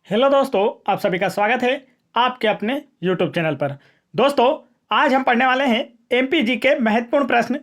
Hello दोस्तों, आप सभी का स्वागत है आपके अपने YouTube चैनल पर। दोस्तों, आज हम पढ़ने वाले हैं एमपी जी के महत्वपूर्ण प्रश्न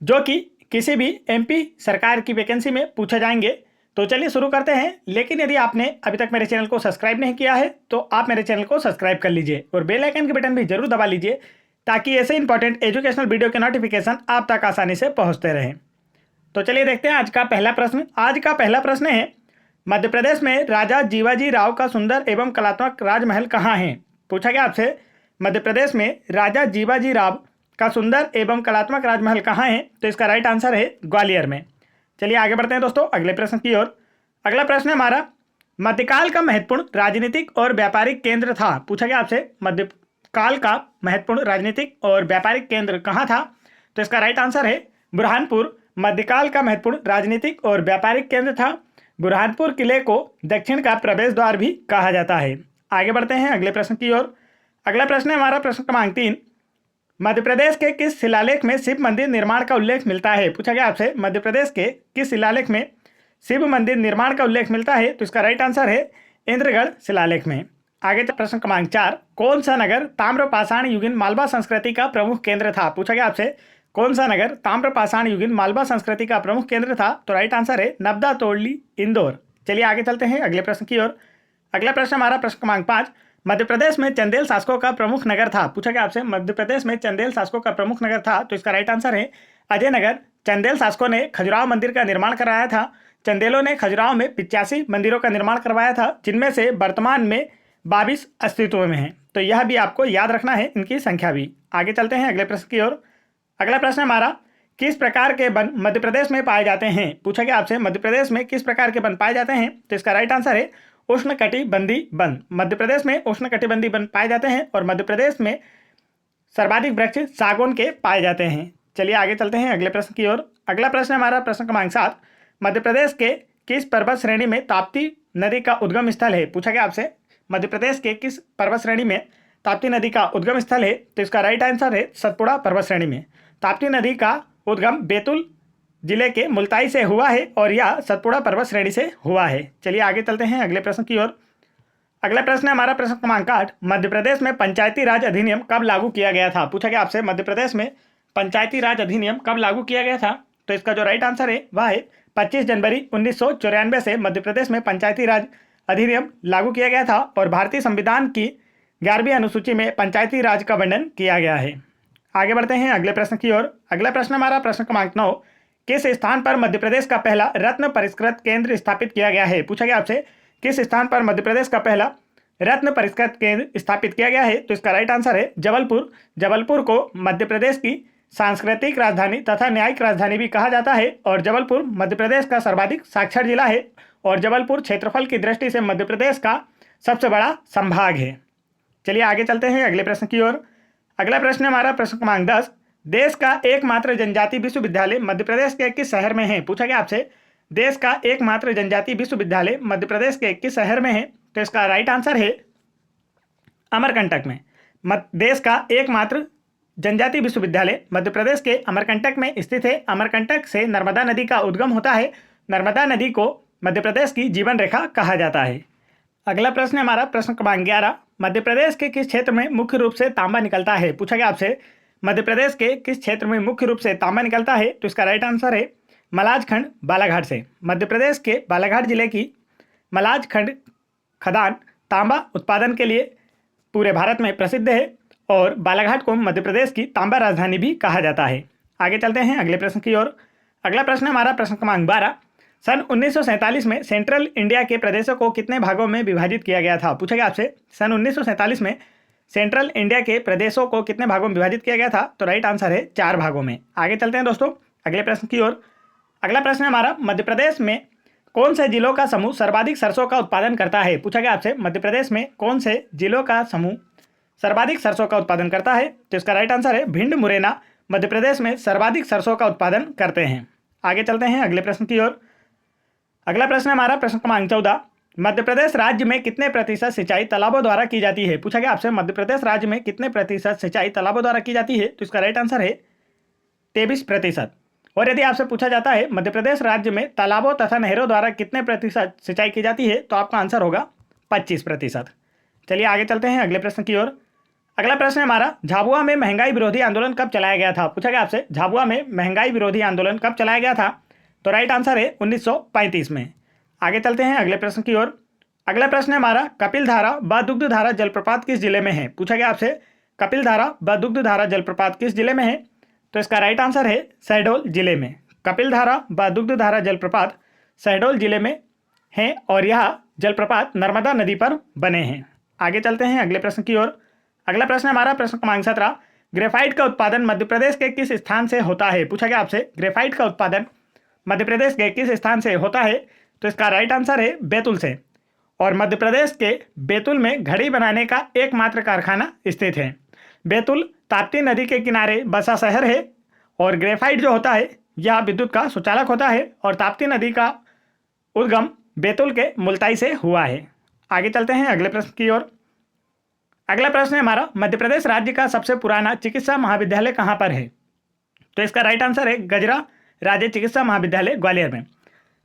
जो कि किसी भी एमपी सरकार की वैकेंसी में पूछे जाएंगे। तो चलिए शुरू करते हैं। लेकिन यदि आपने अभी तक मेरे चैनल को सब्सक्राइब नहीं किया है तो आप मेरे चैनल को सब्सक्राइब कर लीजिए और बेल आइकन के बटन भी जरूर दबा लीजिए ताकि ऐसे इंपॉर्टेंट एजुकेशनल वीडियो के नोटिफिकेशन आप तक आसानी से पहुँचते रहें। तो चलिए देखते हैं आज का पहला प्रश्न। आज का पहला प्रश्न है, मध्य प्रदेश में राजा जीवाजी राव का सुंदर एवं कलात्मक राजमहल कहाँ है? पूछा गया आपसे, मध्य प्रदेश में राजा जीवाजी राव का सुंदर एवं कलात्मक राजमहल कहाँ है? तो इसका राइट आंसर है ग्वालियर में। चलिए आगे बढ़ते हैं दोस्तों अगले प्रश्न की ओर। अगला प्रश्न है हमारा, मध्यकाल का महत्वपूर्ण राजनीतिक और व्यापारिक केंद्र था। पूछा गया आपसे, मध्यकाल का महत्वपूर्ण राजनीतिक और व्यापारिक केंद्र कहाँ था? तो इसका राइट आंसर है बुरहानपुर। मध्यकाल का महत्वपूर्ण राजनीतिक और व्यापारिक केंद्र था। बुरहानपुर किले को दक्षिण का प्रवेश द्वार भी कहा जाता है। आगे बढ़ते हैं अगले प्रश्न की ओर। अगला प्रश्न है हमारा प्रश्न क्रमांक 3, मध्य प्रदेश के किस शिलालेख में शिव मंदिर निर्माण का उल्लेख मिलता है? पूछा गया आपसे, मध्य प्रदेश के किस शिलालेख में शिव मंदिर निर्माण का उल्लेख मिलता है? तो इसका राइट आंसर है इंद्रगढ़ शिलालेख में। आगे प्रश्न क्रमांक 4, कौन सा नगर ताम्रपाषाण युगीन मालवा संस्कृति का प्रमुख केंद्र था? पूछा गया आपसे, कौन सा नगर ताम्रपाषाण युगीन मालवा संस्कृति का प्रमुख केंद्र था? तो राइट आंसर है नबदा तोड़ली इंदौर। चलिए आगे चलते हैं अगले प्रश्न की ओर। अगला प्रश्न हमारा प्रश्न क्रमांक 5, मध्य प्रदेश में चंदेल शासकों का प्रमुख नगर था। पूछा गया आपसे, मध्य प्रदेश में चंदेल शासकों का प्रमुख नगर था। तो इसका राइट आंसर है अजय नगर। चंदेल शासकों ने खजुराहो मंदिर का निर्माण कराया था। चंदेलों ने खजुराहो में 85 मंदिरों का निर्माण करवाया था, जिनमें से वर्तमान में 22 अस्तित्व में है। तो यह भी आपको याद रखना है, इनकी संख्या भी। आगे चलते हैं अगले प्रश्न की ओर। अगला प्रश्न हमारा, किस प्रकार के वन मध्य प्रदेश में पाए जाते हैं? पूछा गया आपसे, मध्य प्रदेश में किस प्रकार के वन पाए जाते हैं? तो इसका राइट आंसर है उष्णकटिबंधीय वन। मध्य प्रदेश में उष्णकटिबंधीय वन पाए जाते हैं और मध्य प्रदेश में सर्वाधिक वृक्ष सागौन के पाए जाते हैं। चलिए आगे चलते हैं अगले प्रश्न की ओर। अगला प्रश्न हमारा प्रश्न क्रमांक 7, मध्य प्रदेश के किस पर्वत श्रेणी में ताप्ती नदी का उद्गम स्थल है? पूछा गया आपसे, मध्य प्रदेश के किस पर्वत श्रेणी में ताप्ती नदी का उद्गम स्थल है? तो इसका राइट आंसर है सतपुड़ा पर्वत श्रेणी में। ताप्ती नदी का उद्गम बैतूल जिले के मुल्ताई से हुआ है और यह सतपुड़ा पर्वत श्रेणी से हुआ है। चलिए आगे चलते हैं अगले प्रश्न की ओर। अगला प्रश्न है हमारा प्रश्न क्रमांक 8, मध्य प्रदेश में पंचायती राज अधिनियम कब लागू किया गया था? पूछा गया आपसे, मध्य प्रदेश में पंचायती राज अधिनियम कब लागू किया गया था? तो इसका जो राइट आंसर है वह है 25 जनवरी 1994 से मध्य प्रदेश में पंचायती राज अधिनियम लागू किया गया था और भारतीय संविधान की 11वीं अनुसूची में पंचायती राज का वर्णन किया गया है। आगे बढ़ते हैं अगले प्रश्न की ओर। अगला प्रश्न हमारा प्रश्न क्रमांक 9, किस स्थान पर मध्य प्रदेश का पहला रत्न परिष्कृत केंद्र स्थापित किया गया है? पूछा गया आपसे, किस स्थान पर मध्य प्रदेश का पहला रत्न परिष्कृत केंद्र स्थापित किया गया है? तो इसका राइट आंसर है जबलपुर। जबलपुर को मध्य प्रदेश की सांस्कृतिक राजधानी तथा न्यायिक राजधानी भी कहा जाता है और जबलपुर मध्य प्रदेश का सर्वाधिक साक्षर जिला है और जबलपुर क्षेत्रफल की दृष्टि से मध्य प्रदेश का सबसे बड़ा संभाग है। चलिए आगे चलते हैं अगले प्रश्न की ओर। अगला प्रश्न हमारा प्रश्न क्रमांक 10, देश का एकमात्र जनजाति विश्वविद्यालय मध्य प्रदेश के किस शहर में है? पूछा गया आपसे, देश का एकमात्र जनजाति विश्वविद्यालय मध्य प्रदेश के किस शहर में है? तो इसका राइट आंसर है अमरकंटक में। देश का एकमात्र जनजाति विश्वविद्यालय मध्य प्रदेश के अमरकंटक में स्थित है। अमरकंटक से नर्मदा नदी का उद्गम होता है। नर्मदा नदी को मध्य प्रदेश की जीवन रेखा कहा जाता है। अगला प्रश्न हमारा प्रश्न क्रमांक 11, मध्य प्रदेश के किस क्षेत्र में मुख्य रूप से तांबा निकलता है? पूछा गया आपसे, मध्य प्रदेश के किस क्षेत्र में मुख्य रूप से तांबा निकलता है? तो इसका राइट आंसर है मलाजखंड बालाघाट से। मध्य प्रदेश के बालाघाट जिले की मलाजखंड खदान तांबा उत्पादन के लिए पूरे भारत में प्रसिद्ध है और बालाघाट को मध्य प्रदेश की तांबा राजधानी भी कहा जाता है। आगे चलते हैं अगले प्रश्न की ओर। अगला प्रश्न हमारा प्रश्न क्रमांक 12, सन 1947 में सेंट्रल इंडिया के प्रदेशों को कितने भागों में विभाजित किया गया था? पूछा गया आपसे, सन 1947 में सेंट्रल इंडिया के प्रदेशों को कितने भागों में विभाजित किया गया था? तो राइट आंसर है 4 भागों में। आगे चलते हैं दोस्तों अगले प्रश्न की ओर। अगला प्रश्न हमारा, मध्य प्रदेश में कौन से जिलों का समूह सर्वाधिक सरसों का उत्पादन करता है? पूछा गया आपसे, मध्य प्रदेश में कौन से जिलों का समूह सर्वाधिक सरसों का उत्पादन करता है? तो इसका राइट आंसर है भिंड मुरैना मध्य प्रदेश में सर्वाधिक सरसों का उत्पादन करते हैं। आगे चलते हैं अगले प्रश्न की ओर। अगला प्रश्न हमारा प्रश्न क्रमांक 14, मध्य प्रदेश राज्य में कितने प्रतिशत सिंचाई तालाबों द्वारा की जाती है? पूछा गया आपसे, मध्य प्रदेश राज्य में कितने प्रतिशत सिंचाई तालाबों द्वारा की जाती है? तो इसका राइट आंसर है 23%। और यदि आपसे पूछा जाता है मध्य प्रदेश राज्य में तालाबों तथा नहरों द्वारा कितने प्रतिशत सिंचाई की जाती है, तो आपका आंसर होगा 25%। चलिए आगे चलते हैं अगले प्रश्न की ओर। अगला प्रश्न है हमारा, झाबुआ में महंगाई विरोधी आंदोलन कब चलाया गया था? पूछा गया आपसे झाबुआ में महंगाई विरोधी आंदोलन कब चलाया गया था? तो राइट आंसर है 1935 में। आगे चलते हैं अगले प्रश्न की ओर। अगला प्रश्न है हमारा, कपिलधारा व दुग्धधारा जलप्रपात किस जिले में है? पूछा गया आपसे कपिलधारा व दुग्धधारा जलप्रपात किस जिले में है? तो इसका राइट आंसर है शहडोल जिले में। कपिलधारा व दुग्धधारा जलप्रपात शहडोल जिले में है और यह जलप्रपात नर्मदा नदी पर बने हैं। आगे चलते हैं अगले प्रश्न की ओर। अगला प्रश्न है हमारा प्रश्न क्रमांक 17, ग्रेफाइट का उत्पादन मध्य प्रदेश के किस स्थान से होता है? पूछा गया आपसे ग्रेफाइट का उत्पादन मध्य प्रदेश के किस स्थान से होता है? तो इसका राइट आंसर है बैतूल से। और मध्य प्रदेश के बैतूल में घड़ी बनाने का एकमात्र कारखाना स्थित है। बैतूल ताप्ती नदी के किनारे बसा शहर है और ग्रेफाइट जो होता है यह विद्युत का सुचालक होता है और ताप्ती नदी का उद्गम बैतूल के मुल्ताई से हुआ है। आगे चलते हैं अगले प्रश्न की ओर। अगला प्रश्न है हमारा, मध्य प्रदेश राज्य का सबसे पुराना चिकित्सा महाविद्यालय कहाँ पर है? तो इसका राइट आंसर है गजरा राज्य चिकित्सा महाविद्यालय ग्वालियर में।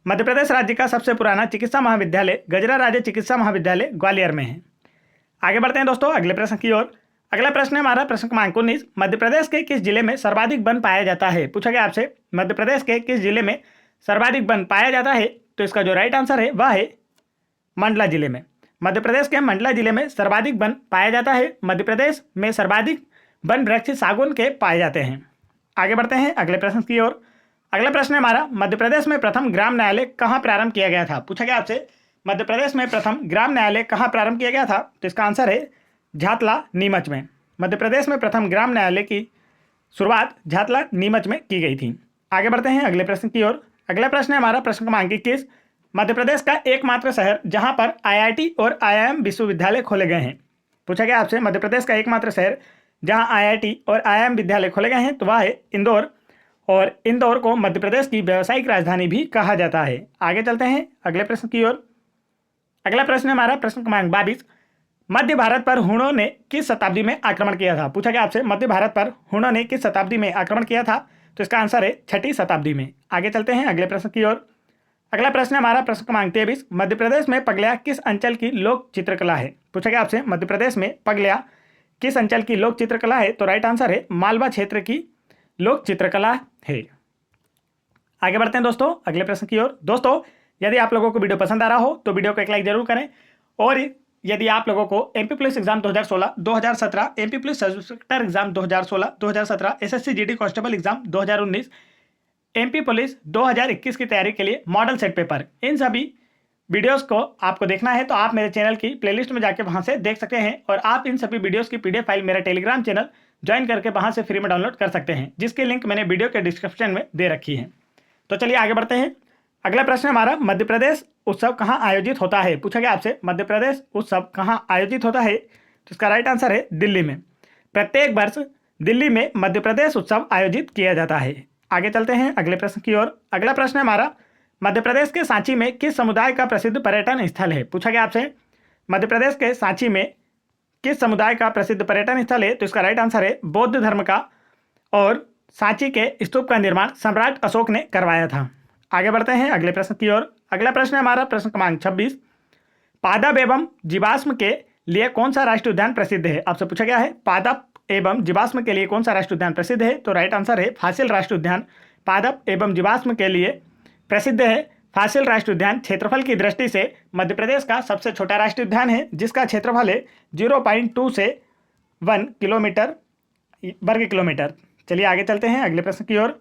मध्य प्रदेश राज्य का सबसे पुराना चिकित्सा महाविद्यालय गजरा राज्य चिकित्सा महाविद्यालय ग्वालियर में है। आगे बढ़ते हैं दोस्तों अगले प्रश्न की ओर। अगला प्रश्न है हमारा प्रश्न क्रमांक 19, मध्य प्रदेश के किस जिले में सर्वाधिक वन पाया जाता है? पूछा गया आपसे मध्य प्रदेश के किस जिले में सर्वाधिक वन पाया जाता है? तो इसका जो राइट आंसर है वह है मंडला जिले में। मध्य प्रदेश के मंडला जिले में सर्वाधिक वन पाया जाता है। मध्य प्रदेश में सर्वाधिक वन वृक्ष सागौन के पाए जाते हैं। आगे बढ़ते हैं अगले प्रश्न की ओर। अगला प्रश्न है हमारा, मध्य प्रदेश में प्रथम ग्राम न्यायालय कहाँ प्रारंभ किया गया था? पूछा गया आपसे मध्य प्रदेश में प्रथम ग्राम न्यायालय कहाँ प्रारंभ किया गया था? तो इसका आंसर है झातला नीमच में। मध्य प्रदेश में प्रथम ग्राम न्यायालय की शुरुआत झातला नीमच में की गई थी। आगे बढ़ते हैं अगले प्रश्न की ओर। अगला प्रश्न है हमारा प्रश्न क्रमांक 21, मध्य प्रदेश का एकमात्र शहर जहां पर आईआईटी और आईआईएम विश्वविद्यालय खोले गए हैं। पूछा गया आपसे मध्य प्रदेश का एकमात्र शहर जहां आईआईटी और आईआईएम विद्यालय खोले गए हैं तो वह है इंदौर। और इंदौर को मध्य प्रदेश की व्यावसायिक राजधानी भी कहा जाता है। आगे चलते हैं अगले प्रश्न की ओर। अगला प्रश्न है हमारा प्रश्न क्रमांक 22, मध्य भारत पर हुणों ने किस शताब्दी में आक्रमण किया था? पूछा गया आपसे मध्य भारत पर हुणों ने किस शताब्दी में आक्रमण किया था? तो इसका आंसर है 6ठी शताब्दी में। आगे चलते हैं अगले प्रश्न की ओर। अगला प्रश्न है हमारा प्रश्न क्रमांक 23, मध्य प्रदेश में पगलिया किस अंचल की लोक चित्रकला है? पूछा गया आपसे मध्य प्रदेश में पगलिया किस अंचल की लोक चित्रकला है? तो राइट आंसर है मालवा क्षेत्र की लोक चित्रकला है। आगे बढ़ते हैं दोस्तों अगले प्रश्न की ओर। दोस्तों यदि आप लोगों को वीडियो पसंद आ रहा हो तो वीडियो को एक लाइक जरूर करें। और यदि आप लोगों को MP police exam 2016, 2017, MP police sub inspector exam 2016, 2017, SSC GD constable exam 2019, MP police 2021 की तैयारी के लिए मॉडल सेट पेपर, इन सभी वीडियोस को आपको देखना है तो आप मेरे चैनल की प्लेलिस्ट में जाके वहां से देख सकते हैं। और आप इन सभी वीडियोस की पीडीएफ फाइल मेरा टेलीग्राम चैनल ज्वाइन करके वहां से फ्री में डाउनलोड कर सकते हैं, जिसकी लिंक मैंने वीडियो के डिस्क्रिप्शन में दे रखी है। तो चलिए आगे बढ़ते हैं। अगला प्रश्न हमारा, मध्य प्रदेश उत्सव कहाँ आयोजित होता है? पूछा गया आपसे मध्य प्रदेश उत्सव कहाँ आयोजित होता है? तो इसका राइट आंसर है दिल्ली में। प्रत्येक वर्ष दिल्ली में मध्य प्रदेश उत्सव आयोजित किया जाता है। आगे चलते हैं अगले प्रश्न की ओर। अगला प्रश्न है हमारा, मध्य प्रदेश के सांची में किस समुदाय का प्रसिद्ध पर्यटन स्थल है? पूछा गया आपसे मध्य प्रदेश के सांची में किस समुदाय का प्रसिद्ध पर्यटन स्थल है? तो इसका राइट आंसर है बौद्ध धर्म का। और सांची के स्तूप का निर्माण सम्राट अशोक ने करवाया था। आगे बढ़ते हैं अगले प्रश्न की ओर। अगला प्रश्न है हमारा प्रश्न क्रमांक 26, पादप एवं जीवाश्म के लिए कौन सा राष्ट्रीय उद्यान प्रसिद्ध है? आपसे पूछा गया है पादप एवं जीवाश्म के लिए कौन सा राष्ट्रीय उद्यान प्रसिद्ध है? तो राइट आंसर है फासिल राष्ट्रीय उद्यान पादप एवं जीवाश्म के लिए प्रसिद्ध है। फासिल राष्ट्रीय उद्यान क्षेत्रफल की दृष्टि से मध्य प्रदेश का सबसे छोटा राष्ट्रीय उद्यान है, जिसका क्षेत्रफल है 0.2 से 1 किलोमीटर वर्ग किलोमीटर। चलिए आगे चलते हैं अगले प्रश्न की ओर।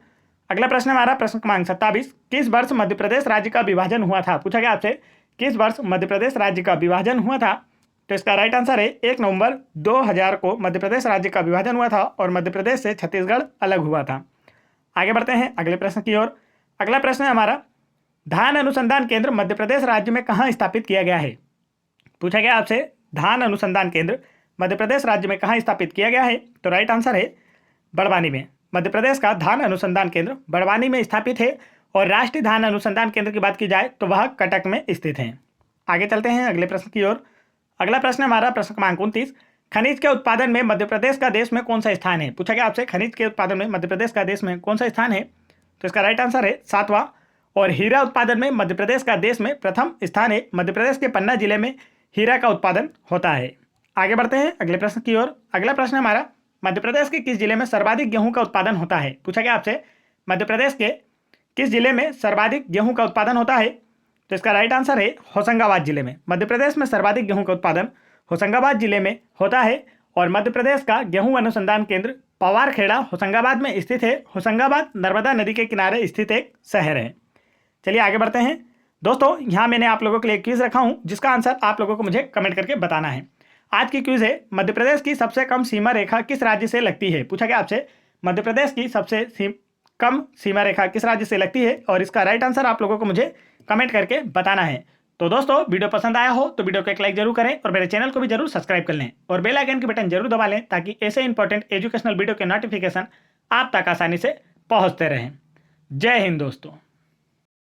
अगला प्रश्न हमारा प्रश्न क्रमांक 27, किस वर्ष मध्य प्रदेश राज्य का विभाजन हुआ था? पूछा गया आपसे किस वर्ष मध्य प्रदेश राज्य का विभाजन हुआ था? तो इसका राइट आंसर है 1 नवंबर 2000 को मध्य प्रदेश राज्य का विभाजन हुआ था और मध्य प्रदेश से छत्तीसगढ़ अलग हुआ था। आगे बढ़ते हैं अगले प्रश्न की ओर। अगला प्रश्न है हमारा, धान अनुसंधान केंद्र मध्य प्रदेश राज्य में कहाँ स्थापित किया गया है? पूछा गया आपसे धान अनुसंधान केंद्र मध्य प्रदेश राज्य में कहाँ स्थापित किया गया है? तो राइट आंसर है बड़वानी में। मध्य प्रदेश का धान अनुसंधान केंद्र बड़वानी में स्थापित है। और राष्ट्रीय धान अनुसंधान केंद्र की बात की जाए तो वह कटक में स्थित है। आगे चलते हैं अगले प्रश्न की ओर। अगला प्रश्न हमारा प्रश्न क्रमांक 29, खनिज के उत्पादन में मध्य प्रदेश का देश में कौन सा स्थान है? पूछा गया आपसे खनिज के उत्पादन में मध्य प्रदेश का देश में कौन सा स्थान है? तो इसका राइट आंसर है 7वां। और हीरा उत्पादन में मध्य प्रदेश का देश में प्रथम स्थान है। मध्य प्रदेश के पन्ना जिले में हीरा का उत्पादन होता है। आगे बढ़ते हैं अगले प्रश्न की ओर। अगला प्रश्न हमारा, मध्य प्रदेश के किस जिले में सर्वाधिक गेहूं का उत्पादन होता है? पूछा गया आपसे मध्य प्रदेश के किस जिले में सर्वाधिक गेहूं का उत्पादन होता है? तो इसका राइट आंसर है होशंगाबाद जिले में। मध्य प्रदेश में सर्वाधिक गेहूं का उत्पादन होशंगाबाद जिले में होता है और मध्य प्रदेश का गेहूं अनुसंधान केंद्र पवारखेड़ा होशंगाबाद में स्थित है। होशंगाबाद नर्मदा नदी के किनारे स्थित एक शहर है। चलिए आगे बढ़ते हैं। दोस्तों यहाँ मैंने आप लोगों के लिए क्विज रखा हूँ जिसका आंसर आप लोगों को मुझे कमेंट करके बताना है। आज की क्विज है, मध्य प्रदेश की सबसे कम सीमा रेखा किस राज्य से लगती है? पूछा गया आपसे मध्य प्रदेश की सबसे कम सीमा रेखा किस राज्य से लगती है और इसका राइट आंसर आप लोगों को मुझे कमेंट करके बताना है। तो दोस्तों वीडियो पसंद आया हो तो वीडियो को एक लाइक जरूर करें और मेरे चैनल को भी जरूर सब्सक्राइब कर लें और बेल आइकन के बटन जरूर दबा लें ताकि ऐसे इंपॉर्टेंट एजुकेशनल वीडियो के नोटिफिकेशन आप तक आसानी से पहुंचते रहें। जय हिंद दोस्तों।